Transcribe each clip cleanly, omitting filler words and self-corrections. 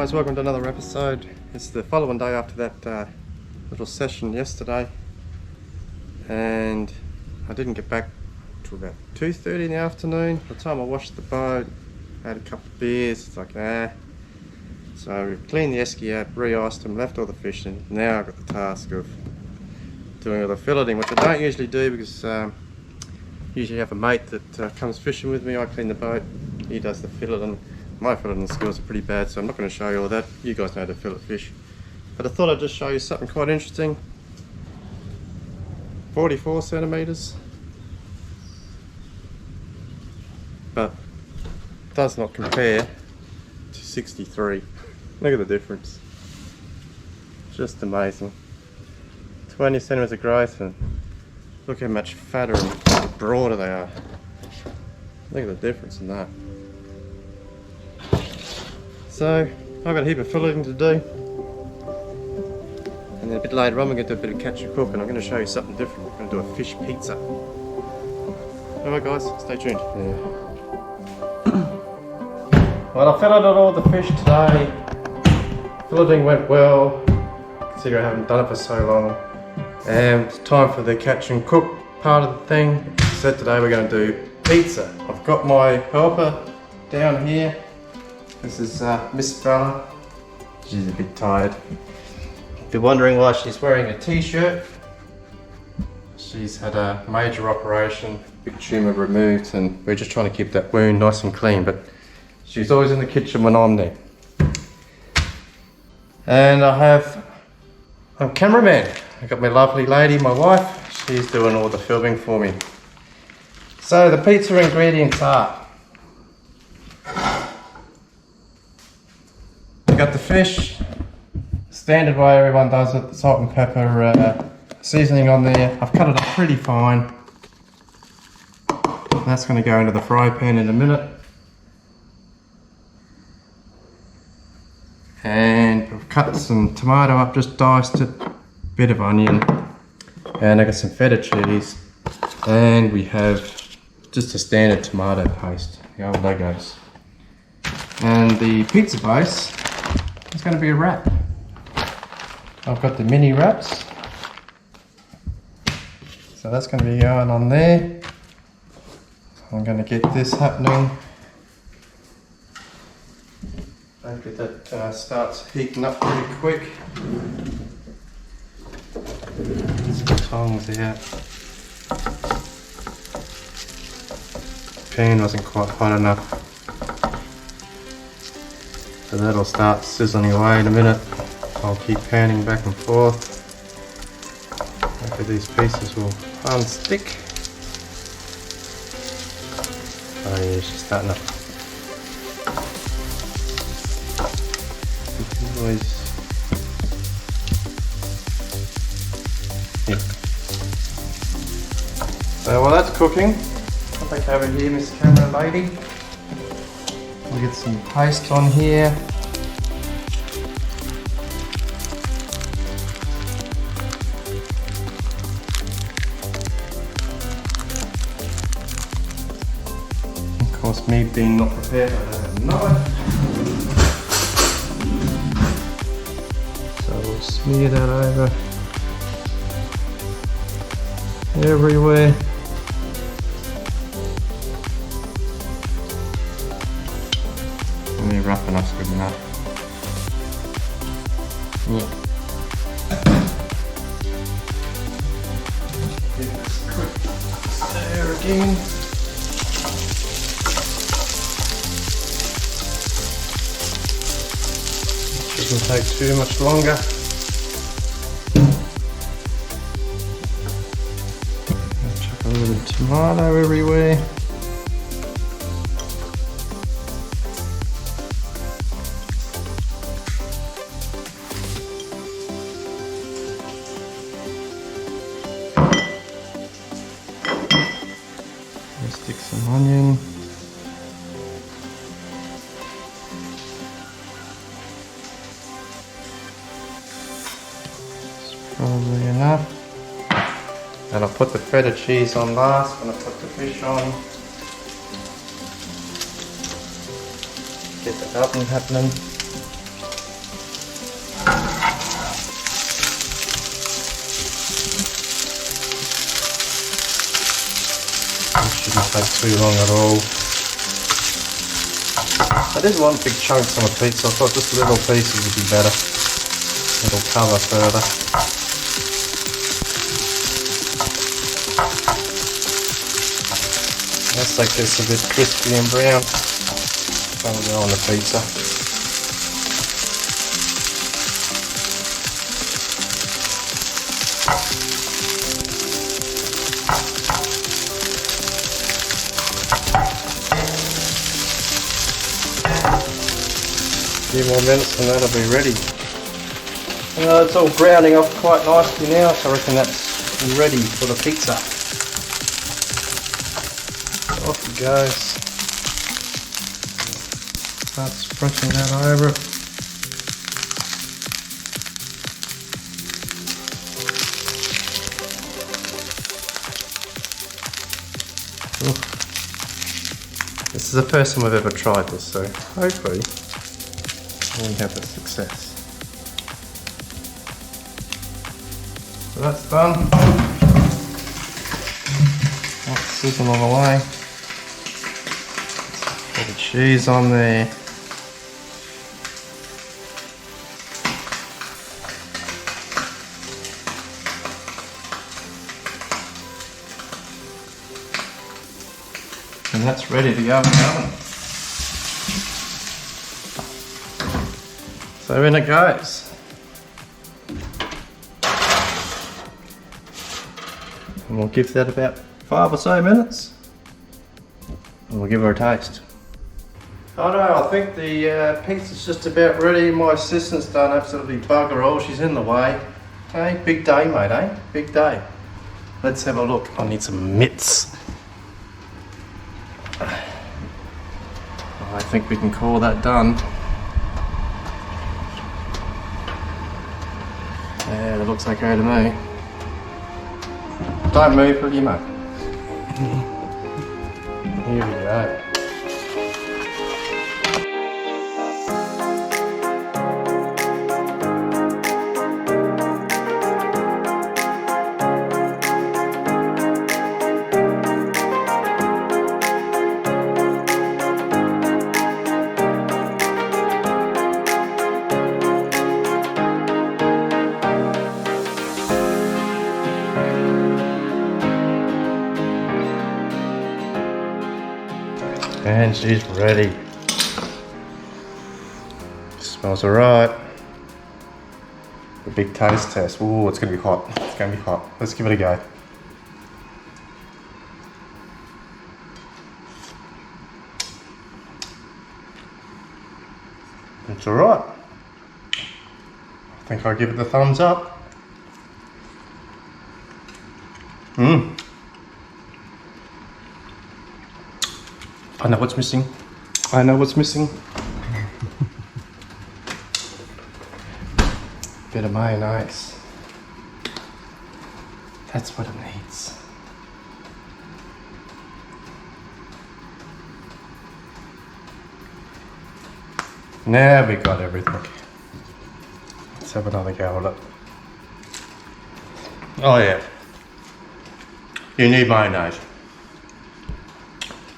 guys, welcome to another episode. It's the following day after that little session yesterday, and I didn't get back till about 2:30 in the afternoon. By the time I washed the boat, I had a couple of beers, it's like so we cleaned the esky out, re-iced them, left all the fish in. Now I've got the task of doing all the filleting, which I don't usually do because usually have a mate that comes fishing with me. I clean the boat, he does the filleting. My filleting skills are pretty bad, so I'm not going to show you all that. You guys know how to fillet fish. But I thought I'd just show you something quite interesting. 44 centimetres. But does not compare to 63. Look at the difference. Just amazing. 20 centimetres of growth, and look how much fatter and broader they are. Look at the difference in that. So I've got a heap of filleting to do, and then a bit later on we're going to do a bit of catch and cook, and I'm going to show you something different. We're going to do a fish pizza. Alright guys, stay tuned. Well, I filleted all the fish today. Filleting went well, considering I haven't done it for so long. And it's time for the catch and cook part of the thing. So today we're going to do pizza. I've got my helper down here. This is Miss Bella. She's a bit tired. If you're wondering why she's wearing a t-shirt, she's had a major operation, big tumour removed, and we're just trying to keep that wound nice and clean, but she's always in the kitchen when I'm there. And I'm cameraman. I've got my lovely lady, my wife. She's doing all the filming for me. So the pizza ingredients are: we got the fish, standard way everyone does it, the salt and pepper seasoning on there. I've cut it up pretty fine. That's going to go into the fry pan in a minute. And I've cut some tomato up, just diced it, bit of onion, and I got some feta cheese, and we have just a standard tomato paste, the old Legos. And the pizza base is going to be a wrap. I've got the mini wraps, so that's going to be going on there. I'm going to get this happening. Hopefully that starts heating up pretty quick. Get some tongs out. The pan wasn't quite hot enough, so that'll start sizzling away in a minute. I'll keep panning back and forth. Hopefully these pieces will unstick. Oh yeah, she's starting up. Yeah. So while that's cooking, I'll take over here, Miss Camera Lady. We'll get some paste on here. Of course, me being not prepared, I don't have a knife. So we'll smear that over everywhere. Only rough enough's good enough. Yeah. Give this a quick stir again. Doesn't take too much longer. Chuck a little tomato everywhere. Stick some onion. Probably enough. And I'll put the feta cheese on last when I put the fish on. Get the oven happening. It shouldn't take too long at all. I didn't want big chunks on a pizza, I thought just little pieces would be better. It'll cover further. Once that gets a bit crispy and brown, that'll go on the pizza. A few more minutes and that'll be ready. It's all browning off quite nicely now, so I reckon that's ready for the pizza. Off it goes. Start sprinkling that over it. This is the first time I've ever tried this, so hopefully we have a success. So that's done. That's sizzling all the way. Put the cheese on there. And that's ready to go in the oven. So in it goes. And we'll give that about 5 or so minutes. And we'll give her a taste. I don't know, I think the pizza's just about ready. My assistant's done absolutely bugger all. She's in the way. Hey, big day, mate, eh? Big day. Let's have a look. I need some mitts. I think we can call that done. Yeah, that looks okay to me. Don't move, will you, mate? Here we go. And she's ready. Smells alright. The big taste test. Ooh, it's gonna be hot. It's gonna be hot. Let's give it a go. It's alright. I think I'll give it the thumbs up. I know what's missing. I know what's missing. Bit of mayonnaise. That's what it needs. Now we got everything. Let's have another go at it. Oh yeah. You need mayonnaise.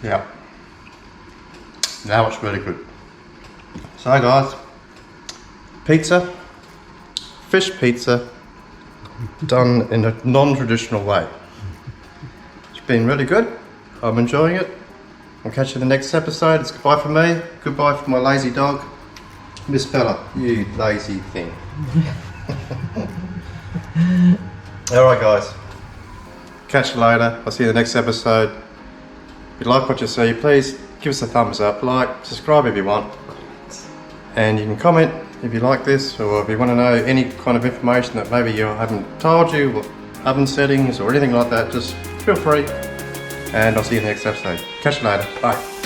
Yeah. Now it's really good. So guys, pizza, fish pizza, done in a non-traditional way. It's been really good. I'm enjoying it. I'll catch you in the next episode. It's goodbye from me. Goodbye from my lazy dog. Miss Bella, you lazy thing. Alright guys, catch you later. I'll see you in the next episode. If you like what you see, please give us a thumbs up, like, subscribe if you want. And you can comment if you like this, or if you want to know any kind of information that maybe you haven't told you, or oven settings or anything like that, just feel free. And I'll see you in the next episode. Catch you later. Bye.